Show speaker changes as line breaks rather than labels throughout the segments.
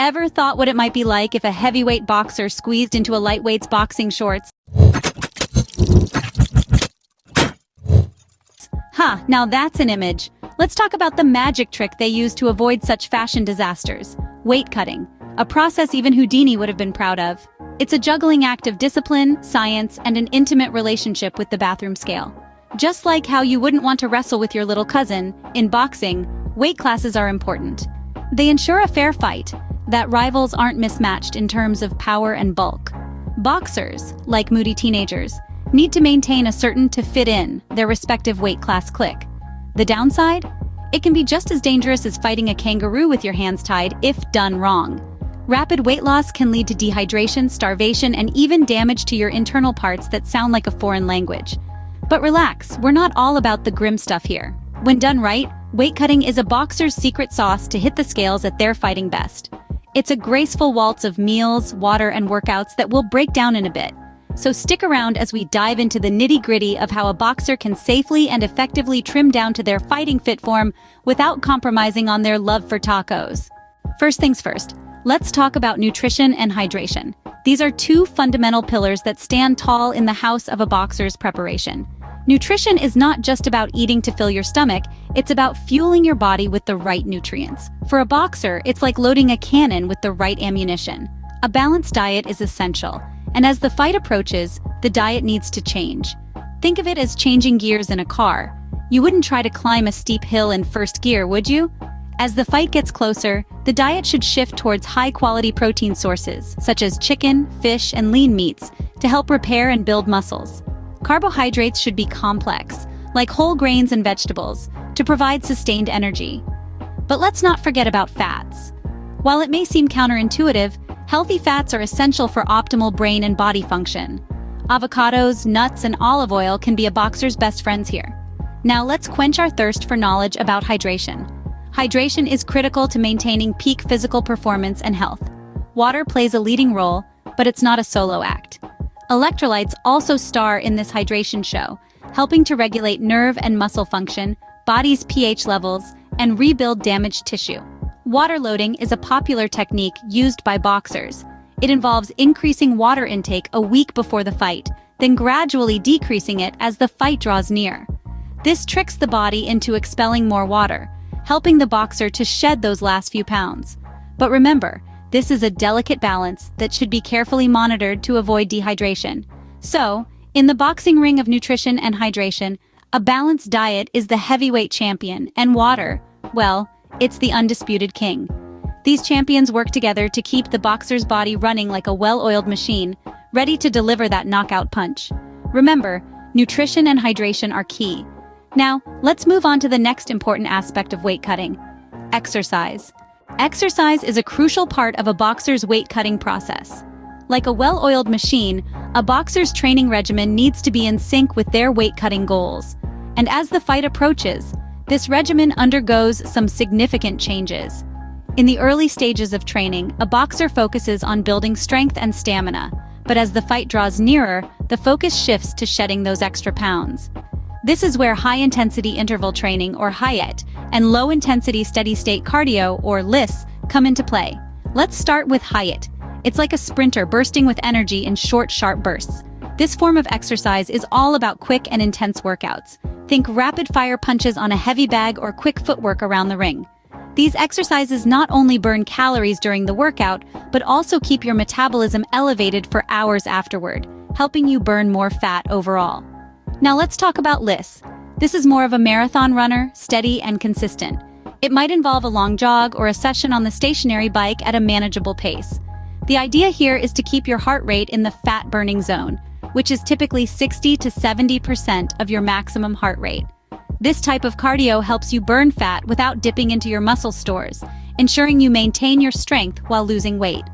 Ever thought what it might be like if a heavyweight boxer squeezed into a lightweight's boxing shorts? Now that's an image. Let's talk about the magic trick they use to avoid such fashion disasters. Weight cutting. A process even Houdini would have been proud of. It's a juggling act of discipline, science, and an intimate relationship with the bathroom scale. Just like how you wouldn't want to wrestle with your little cousin, in boxing, weight classes are important. They ensure a fair fight, that rivals aren't mismatched in terms of power and bulk. Boxers, like moody teenagers, need to maintain a certain to fit in their respective weight class clique. The downside? It can be just as dangerous as fighting a kangaroo with your hands tied if done wrong. Rapid weight loss can lead to dehydration, starvation, and even damage to your internal parts that sound like a foreign language. But relax, we're not all about the grim stuff here. When done right, weight cutting is a boxer's secret sauce to hit the scales at their fighting best. It's a graceful waltz of meals, water, and workouts that we'll break down in a bit. So stick around as we dive into the nitty-gritty of how a boxer can safely and effectively trim down to their fighting fit form without compromising on their love for tacos. First things first, let's talk about nutrition and hydration. These are two fundamental pillars that stand tall in the house of a boxer's preparation. Nutrition is not just about eating to fill your stomach, it's about fueling your body with the right nutrients. For a boxer, it's like loading a cannon with the right ammunition. A balanced diet is essential, and as the fight approaches, the diet needs to change. Think of it as changing gears in a car. You wouldn't try to climb a steep hill in first gear, would you? As the fight gets closer, the diet should shift towards high-quality protein sources, such as chicken, fish, and lean meats, to help repair and build muscles. Carbohydrates should be complex, like whole grains and vegetables, to provide sustained energy. But let's not forget about fats. While it may seem counterintuitive, healthy fats are essential for optimal brain and body function. Avocados, nuts, and olive oil can be a boxer's best friends here. Now let's quench our thirst for knowledge about hydration. Hydration is critical to maintaining peak physical performance and health. Water plays a leading role, but it's not a solo act. Electrolytes also star in this hydration show, helping to regulate nerve and muscle function, body's pH levels, and rebuild damaged tissue. Water loading is a popular technique used by boxers. It involves increasing water intake a week before the fight, then gradually decreasing it as the fight draws near. This tricks the body into expelling more water, helping the boxer to shed those last few pounds. But remember, this is a delicate balance that should be carefully monitored to avoid dehydration. So, in the boxing ring of nutrition and hydration, a balanced diet is the heavyweight champion, and water, well, it's the undisputed king. These champions work together to keep the boxer's body running like a well-oiled machine, ready to deliver that knockout punch. Remember, nutrition and hydration are key. Now, let's move on to the next important aspect of weight cutting: exercise. Exercise is a crucial part of a boxer's weight-cutting process. Like a well-oiled machine, a boxer's training regimen needs to be in sync with their weight-cutting goals. And as the fight approaches, this regimen undergoes some significant changes. In the early stages of training, a boxer focuses on building strength and stamina, but as the fight draws nearer, the focus shifts to shedding those extra pounds. This is where high-intensity interval training, or HIIT, and low-intensity steady-state cardio, or LIS, come into play. Let's start with HIIT. It's like a sprinter bursting with energy in short, sharp bursts. This form of exercise is all about quick and intense workouts. Think rapid-fire punches on a heavy bag or quick footwork around the ring. These exercises not only burn calories during the workout, but also keep your metabolism elevated for hours afterward, helping you burn more fat overall. Now let's talk about LIS. This is more of a marathon runner, steady and consistent. It might involve a long jog or a session on the stationary bike at a manageable pace. The idea here is to keep your heart rate in the fat-burning zone, which is typically 60 to 70% of your maximum heart rate. This type of cardio helps you burn fat without dipping into your muscle stores, ensuring you maintain your strength while losing weight.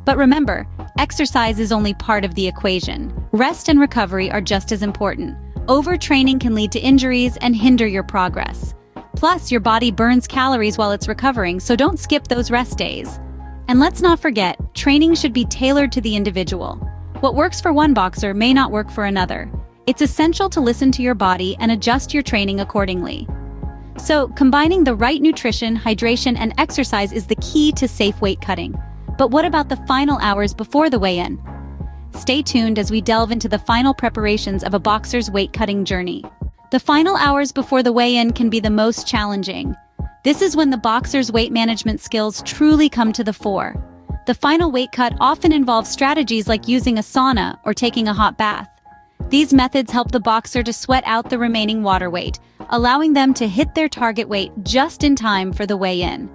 But remember, exercise is only part of the equation. Rest and recovery are just as important. Overtraining can lead to injuries and hinder your progress. Plus, your body burns calories while it's recovering, so don't skip those rest days. And let's not forget, training should be tailored to the individual. What works for one boxer may not work for another. It's essential to listen to your body and adjust your training accordingly. So, combining the right nutrition, hydration, and exercise is the key to safe weight cutting. But what about the final hours before the weigh-in? Stay tuned as we delve into the final preparations of a boxer's weight-cutting journey. The final hours before the weigh-in can be the most challenging. This is when the boxer's weight management skills truly come to the fore. The final weight cut often involves strategies like using a sauna or taking a hot bath. These methods help the boxer to sweat out the remaining water weight, allowing them to hit their target weight just in time for the weigh-in.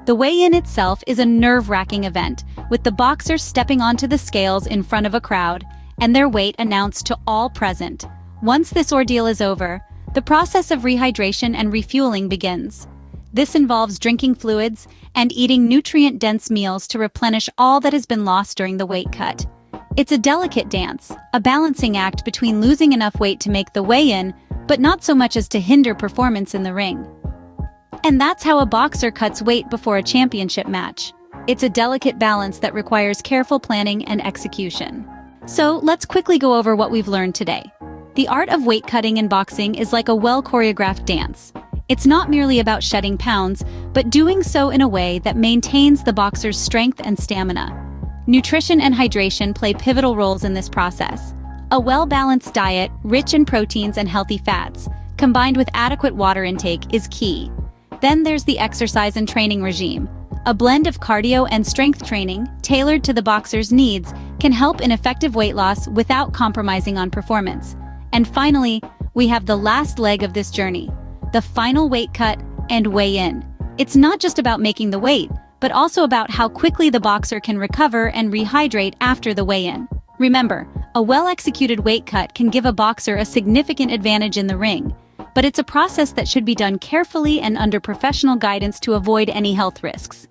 The weigh-in itself is a nerve-wracking event, with the boxer stepping onto the scales in front of a crowd and their weight announced to all present. Once this ordeal is over, the process of rehydration and refueling begins. This involves drinking fluids and eating nutrient-dense meals to replenish all that has been lost during the weight cut. It's a delicate dance, a balancing act between losing enough weight to make the weigh-in, but not so much as to hinder performance in the ring. And that's how a boxer cuts weight before a championship match. It's a delicate balance that requires careful planning and execution. So let's quickly go over what we've learned today. The art of weight cutting in boxing is like a well-choreographed dance. It's not merely about shedding pounds, but doing so in a way that maintains the boxer's strength and stamina. Nutrition and hydration play pivotal roles in this process. A well-balanced diet, rich in proteins and healthy fats, combined with adequate water intake, is key. Then there's the exercise and training regime. A blend of cardio and strength training, tailored to the boxer's needs, can help in effective weight loss without compromising on performance. And finally, we have the last leg of this journey, the final weight cut and weigh-in. It's not just about making the weight, but also about how quickly the boxer can recover and rehydrate after the weigh-in. Remember, a well-executed weight cut can give a boxer a significant advantage in the ring, but it's a process that should be done carefully and under professional guidance to avoid any health risks.